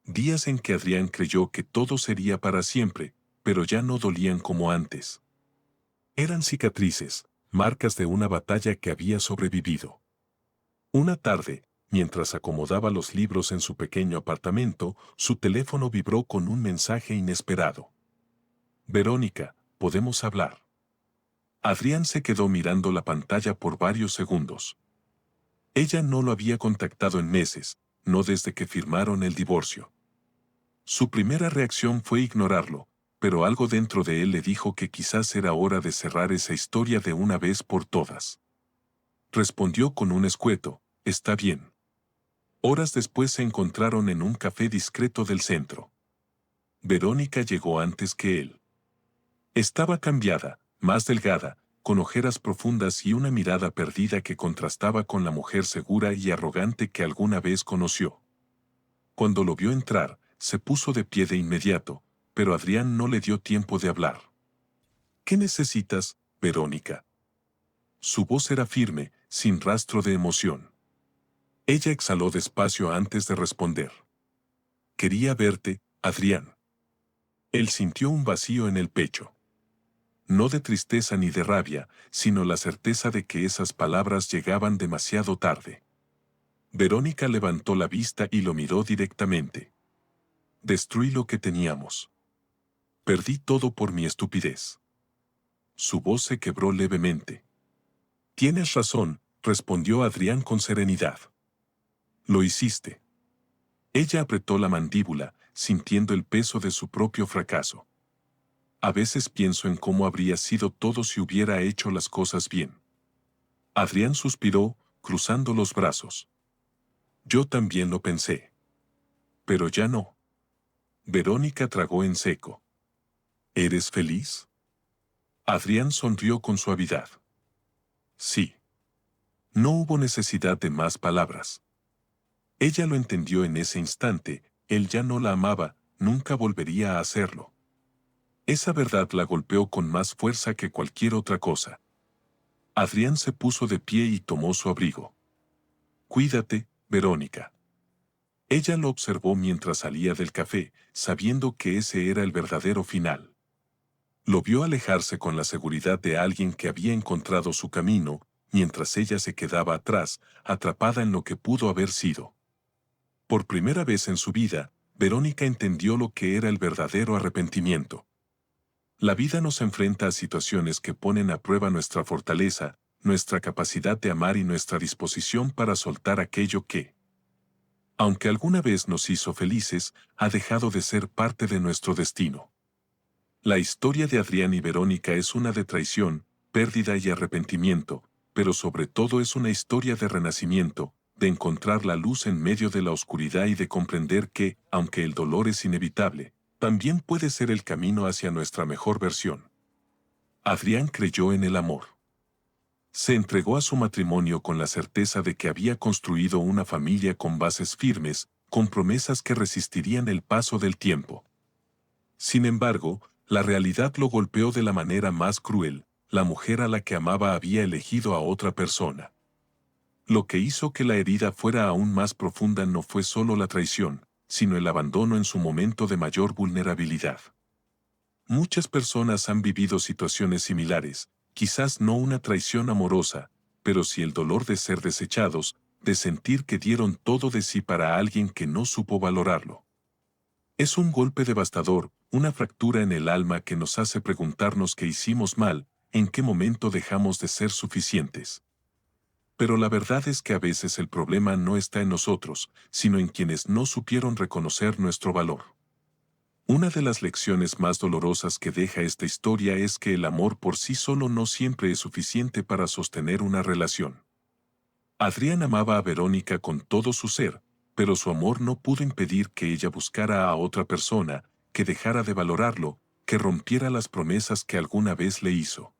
días en que Adrián creyó que todo sería para siempre, pero ya no dolían como antes. Eran cicatrices, marcas de una batalla que había sobrevivido. Una tarde, mientras acomodaba los libros en su pequeño apartamento, su teléfono vibró con un mensaje inesperado. Verónica, ¿podemos hablar? Adrián se quedó mirando la pantalla por varios segundos. Ella no lo había contactado en meses, no desde que firmaron el divorcio. Su primera reacción fue ignorarlo, pero algo dentro de él le dijo que quizás era hora de cerrar esa historia de una vez por todas. Respondió con un escueto, está bien. Horas después se encontraron en un café discreto del centro. Verónica llegó antes que él. Estaba cambiada, más delgada, con ojeras profundas y una mirada perdida que contrastaba con la mujer segura y arrogante que alguna vez conoció. Cuando lo vio entrar, se puso de pie de inmediato, pero Adrián no le dio tiempo de hablar. ¿Qué necesitas, Verónica? Su voz era firme, sin rastro de emoción. Ella exhaló despacio antes de responder. Quería verte, Adrián. Él sintió un vacío en el pecho. No de tristeza ni de rabia, sino la certeza de que esas palabras llegaban demasiado tarde. Verónica levantó la vista y lo miró directamente. Destruí lo que teníamos. Perdí todo por mi estupidez. Su voz se quebró levemente. Tienes razón, respondió Adrián con serenidad. Lo hiciste. Ella apretó la mandíbula, sintiendo el peso de su propio fracaso. A veces pienso en cómo habría sido todo si hubiera hecho las cosas bien. Adrián suspiró, cruzando los brazos. Yo también lo pensé. Pero ya no. Verónica tragó en seco. ¿Eres feliz? Adrián sonrió con suavidad. Sí. No hubo necesidad de más palabras. Ella lo entendió en ese instante, él ya no la amaba, nunca volvería a hacerlo. Esa verdad la golpeó con más fuerza que cualquier otra cosa. Adrián se puso de pie y tomó su abrigo. Cuídate, Verónica. Ella lo observó mientras salía del café, sabiendo que ese era el verdadero final. Lo vio alejarse con la seguridad de alguien que había encontrado su camino, mientras ella se quedaba atrás, atrapada en lo que pudo haber sido. Por primera vez en su vida, Verónica entendió lo que era el verdadero arrepentimiento. La vida nos enfrenta a situaciones que ponen a prueba nuestra fortaleza, nuestra capacidad de amar y nuestra disposición para soltar aquello que, aunque alguna vez nos hizo felices, ha dejado de ser parte de nuestro destino. La historia de Adrián y Verónica es una de traición, pérdida y arrepentimiento, pero sobre todo es una historia de renacimiento, de encontrar la luz en medio de la oscuridad y de comprender que, aunque el dolor es inevitable, también puede ser el camino hacia nuestra mejor versión. Adrián creyó en el amor. Se entregó a su matrimonio con la certeza de que había construido una familia con bases firmes, con promesas que resistirían el paso del tiempo. Sin embargo, la realidad lo golpeó de la manera más cruel. La mujer a la que amaba había elegido a otra persona. Lo que hizo que la herida fuera aún más profunda no fue solo la traición, sino el abandono en su momento de mayor vulnerabilidad. Muchas personas han vivido situaciones similares, quizás no una traición amorosa, pero sí el dolor de ser desechados, de sentir que dieron todo de sí para alguien que no supo valorarlo. Es un golpe devastador, una fractura en el alma que nos hace preguntarnos qué hicimos mal, en qué momento dejamos de ser suficientes. Pero la verdad es que a veces el problema no está en nosotros, sino en quienes no supieron reconocer nuestro valor. Una de las lecciones más dolorosas que deja esta historia es que el amor por sí solo no siempre es suficiente para sostener una relación. Adrián amaba a Verónica con todo su ser, pero su amor no pudo impedir que ella buscara a otra persona, que dejara de valorarlo, que rompiera las promesas que alguna vez le hizo.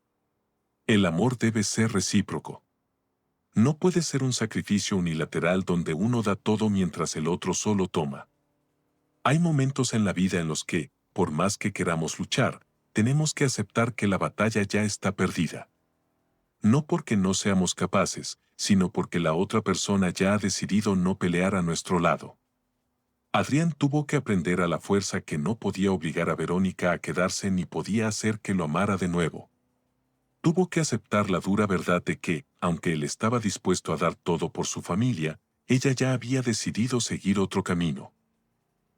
El amor debe ser recíproco. No puede ser un sacrificio unilateral donde uno da todo mientras el otro solo toma. Hay momentos en la vida en los que, por más que queramos luchar, tenemos que aceptar que la batalla ya está perdida. No porque no seamos capaces, sino porque la otra persona ya ha decidido no pelear a nuestro lado. Adrián tuvo que aprender a la fuerza que no podía obligar a Verónica a quedarse ni podía hacer que lo amara de nuevo. Tuvo que aceptar la dura verdad de que, aunque él estaba dispuesto a dar todo por su familia, ella ya había decidido seguir otro camino.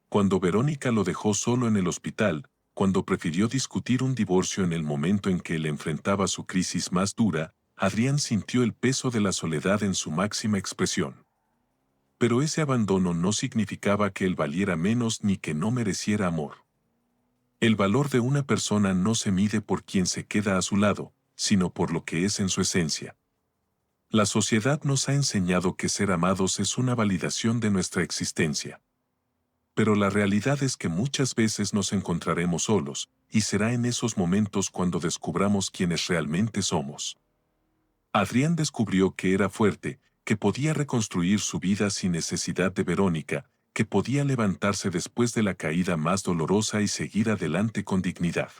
Cuando Verónica lo dejó solo en el hospital, cuando prefirió discutir un divorcio en el momento en que él enfrentaba su crisis más dura, Adrián sintió el peso de la soledad en su máxima expresión. Pero ese abandono no significaba que él valiera menos ni que no mereciera amor. El valor de una persona no se mide por quien se queda a su lado, sino por lo que es en su esencia. La sociedad nos ha enseñado que ser amados es una validación de nuestra existencia. Pero la realidad es que muchas veces nos encontraremos solos, y será en esos momentos cuando descubramos quiénes realmente somos. Adrián descubrió que era fuerte, que podía reconstruir su vida sin necesidad de Verónica, que podía levantarse después de la caída más dolorosa y seguir adelante con dignidad.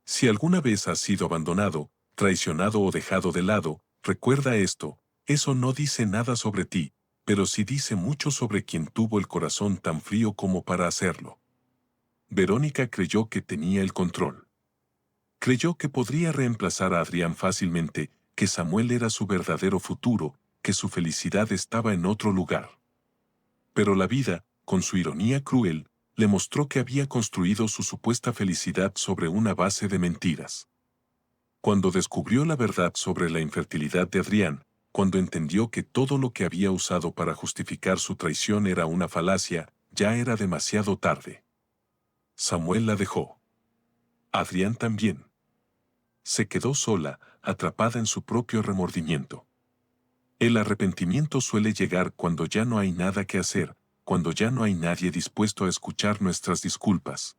Si alguna vez has sido abandonado, traicionado o dejado de lado, recuerda esto: eso no dice nada sobre ti, pero sí dice mucho sobre quien tuvo el corazón tan frío como para hacerlo. Verónica creyó que tenía el control. Creyó que podría reemplazar a Adrián fácilmente, que Samuel era su verdadero futuro, que su felicidad estaba en otro lugar. Pero la vida, con su ironía cruel, le mostró que había construido su supuesta felicidad sobre una base de mentiras. Cuando descubrió la verdad sobre la infertilidad de Adrián, cuando entendió que todo lo que había usado para justificar su traición era una falacia, ya era demasiado tarde. Samuel la dejó. Adrián también. Se quedó sola, atrapada en su propio remordimiento. El arrepentimiento suele llegar cuando ya no hay nada que hacer, cuando ya no hay nadie dispuesto a escuchar nuestras disculpas.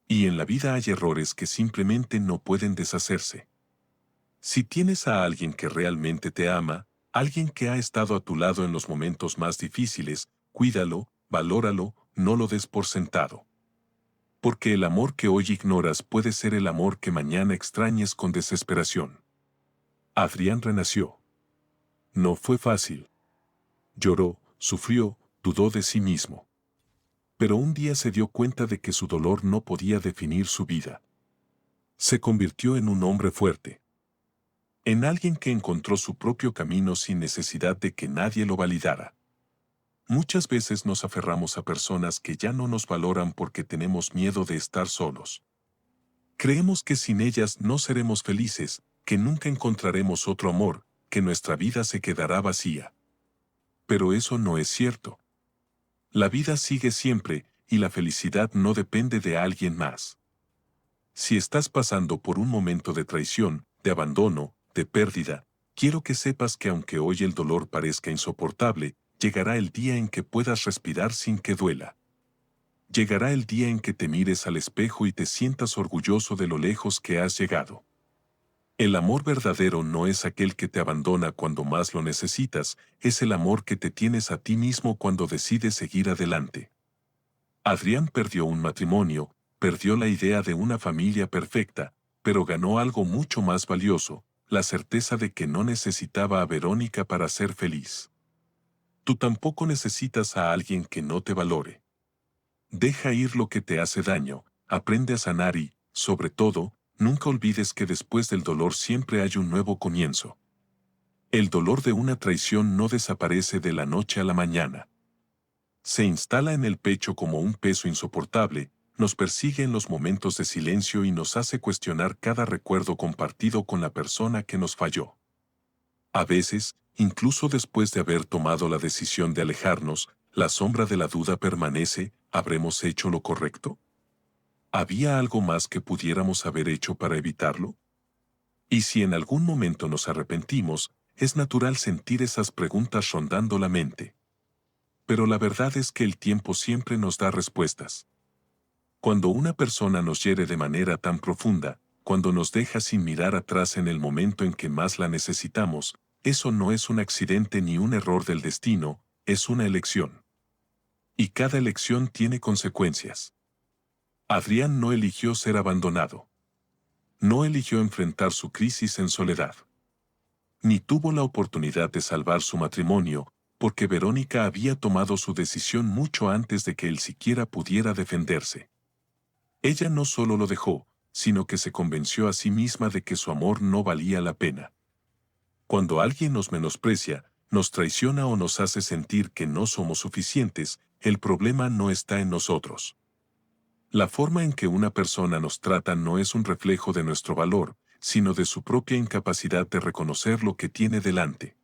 Y en la vida hay errores que simplemente no pueden deshacerse. Si tienes a alguien que realmente te ama, alguien que ha estado a tu lado en los momentos más difíciles, cuídalo, valóralo, no lo des por sentado. Porque el amor que hoy ignoras puede ser el amor que mañana extrañes con desesperación. Adrián renació. No fue fácil. Lloró, sufrió, dudó de sí mismo. Pero un día se dio cuenta de que su dolor no podía definir su vida. Se convirtió en un hombre fuerte. En alguien que encontró su propio camino sin necesidad de que nadie lo validara. Muchas veces nos aferramos a personas que ya no nos valoran porque tenemos miedo de estar solos. Creemos que sin ellas no seremos felices, que nunca encontraremos otro amor, que nuestra vida se quedará vacía. Pero eso no es cierto. La vida sigue siempre, y la felicidad no depende de alguien más. Si estás pasando por un momento de traición, de abandono, de pérdida, quiero que sepas que aunque hoy el dolor parezca insoportable, llegará el día en que puedas respirar sin que duela. Llegará el día en que te mires al espejo y te sientas orgulloso de lo lejos que has llegado. El amor verdadero no es aquel que te abandona cuando más lo necesitas, es el amor que te tienes a ti mismo cuando decides seguir adelante. Adrián perdió un matrimonio, perdió la idea de una familia perfecta, pero ganó algo mucho más valioso: la certeza de que no necesitaba a Verónica para ser feliz. Tú tampoco necesitas a alguien que no te valore. Deja ir lo que te hace daño, aprende a sanar y, sobre todo, nunca olvides que después del dolor siempre hay un nuevo comienzo. El dolor de una traición no desaparece de la noche a la mañana. Se instala en el pecho como un peso insoportable, nos persigue en los momentos de silencio y nos hace cuestionar cada recuerdo compartido con la persona que nos falló. A veces, incluso después de haber tomado la decisión de alejarnos, la sombra de la duda permanece: ¿habremos hecho lo correcto? ¿Había algo más que pudiéramos haber hecho para evitarlo? Y si en algún momento nos arrepentimos, es natural sentir esas preguntas rondando la mente. Pero la verdad es que el tiempo siempre nos da respuestas. Cuando una persona nos hiere de manera tan profunda, cuando nos deja sin mirar atrás en el momento en que más la necesitamos, eso no es un accidente ni un error del destino, es una elección. Y cada elección tiene consecuencias. Adrián no eligió ser abandonado. No eligió enfrentar su crisis en soledad. Ni tuvo la oportunidad de salvar su matrimonio, porque Verónica había tomado su decisión mucho antes de que él siquiera pudiera defenderse. Ella no solo lo dejó, sino que se convenció a sí misma de que su amor no valía la pena. Cuando alguien nos menosprecia, nos traiciona o nos hace sentir que no somos suficientes, el problema no está en nosotros. La forma en que una persona nos trata no es un reflejo de nuestro valor, sino de su propia incapacidad de reconocer lo que tiene delante.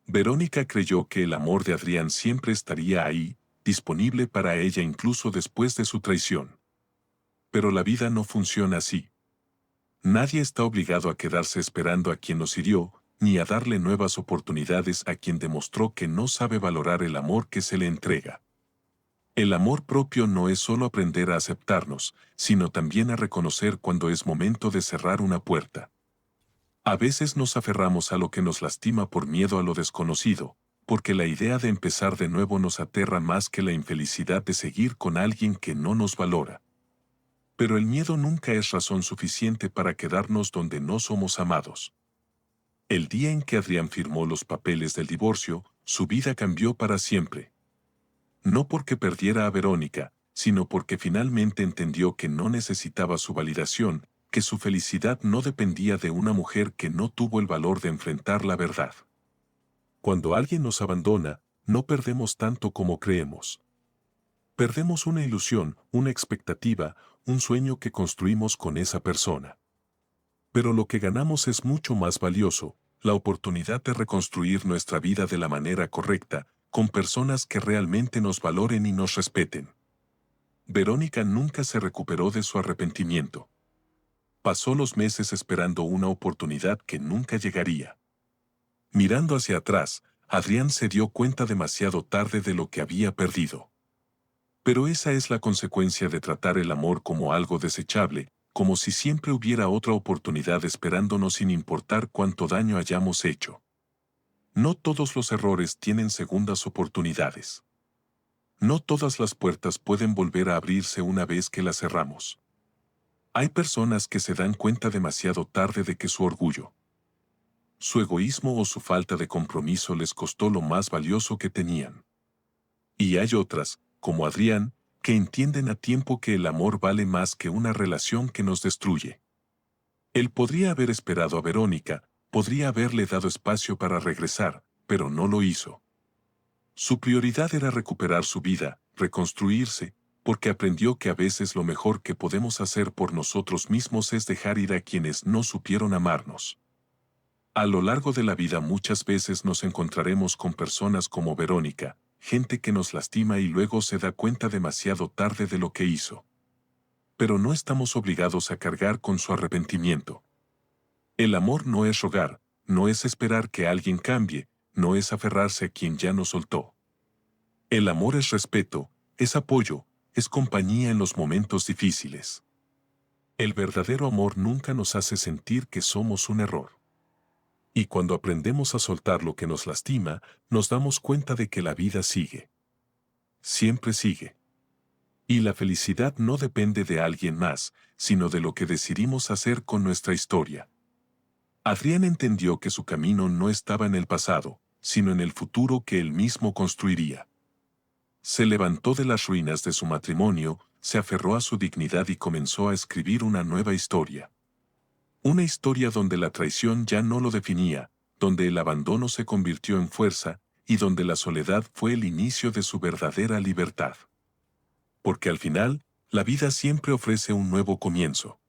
Verónica creyó que el amor de Adrián siempre estaría ahí, disponible para ella incluso después de su traición. Pero la vida no funciona así. Nadie está obligado a quedarse esperando a quien nos hirió, ni a darle nuevas oportunidades a quien demostró que no sabe valorar el amor que se le entrega. El amor propio no es solo aprender a aceptarnos, sino también a reconocer cuando es momento de cerrar una puerta. A veces nos aferramos a lo que nos lastima por miedo a lo desconocido, porque la idea de empezar de nuevo nos aterra más que la infelicidad de seguir con alguien que no nos valora. Pero el miedo nunca es razón suficiente para quedarnos donde no somos amados. El día en que Adrián firmó los papeles del divorcio, su vida cambió para siempre. No porque perdiera a Verónica, sino porque finalmente entendió que no necesitaba su validación, que su felicidad no dependía de una mujer que no tuvo el valor de enfrentar la verdad. Cuando alguien nos abandona, no perdemos tanto como creemos. Perdemos una ilusión, una expectativa, un sueño que construimos con esa persona. Pero lo que ganamos es mucho más valioso, la oportunidad de reconstruir nuestra vida de la manera correcta, con personas que realmente nos valoren y nos respeten. Verónica nunca se recuperó de su arrepentimiento. Pasó los meses esperando una oportunidad que nunca llegaría. Mirando hacia atrás, Adrián se dio cuenta demasiado tarde de lo que había perdido. Pero esa es la consecuencia de tratar el amor como algo desechable, como si siempre hubiera otra oportunidad esperándonos sin importar cuánto daño hayamos hecho. No todos los errores tienen segundas oportunidades. No todas las puertas pueden volver a abrirse una vez que las cerramos. Hay personas que se dan cuenta demasiado tarde de que su orgullo, su egoísmo o su falta de compromiso les costó lo más valioso que tenían. Y hay otras, como Adrián, que entienden a tiempo que el amor vale más que una relación que nos destruye. Él podría haber esperado a Verónica, podría haberle dado espacio para regresar, pero no lo hizo. Su prioridad era recuperar su vida, reconstruirse, porque aprendió que a veces lo mejor que podemos hacer por nosotros mismos es dejar ir a quienes no supieron amarnos. A lo largo de la vida muchas veces nos encontraremos con personas como Verónica, gente que nos lastima y luego se da cuenta demasiado tarde de lo que hizo. Pero no estamos obligados a cargar con su arrepentimiento. El amor no es rogar, no es esperar que alguien cambie, no es aferrarse a quien ya nos soltó. El amor es respeto, es apoyo, es compañía en los momentos difíciles. El verdadero amor nunca nos hace sentir que somos un error. Y cuando aprendemos a soltar lo que nos lastima, nos damos cuenta de que la vida sigue. Siempre sigue. Y la felicidad no depende de alguien más, sino de lo que decidimos hacer con nuestra historia. Adrián entendió que su camino no estaba en el pasado, sino en el futuro que él mismo construiría. Se levantó de las ruinas de su matrimonio, se aferró a su dignidad y comenzó a escribir una nueva historia. Una historia donde la traición ya no lo definía, donde el abandono se convirtió en fuerza y donde la soledad fue el inicio de su verdadera libertad. Porque al final, la vida siempre ofrece un nuevo comienzo.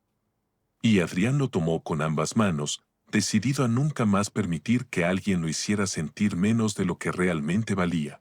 Y Adrián lo tomó con ambas manos, decidido a nunca más permitir que alguien lo hiciera sentir menos de lo que realmente valía.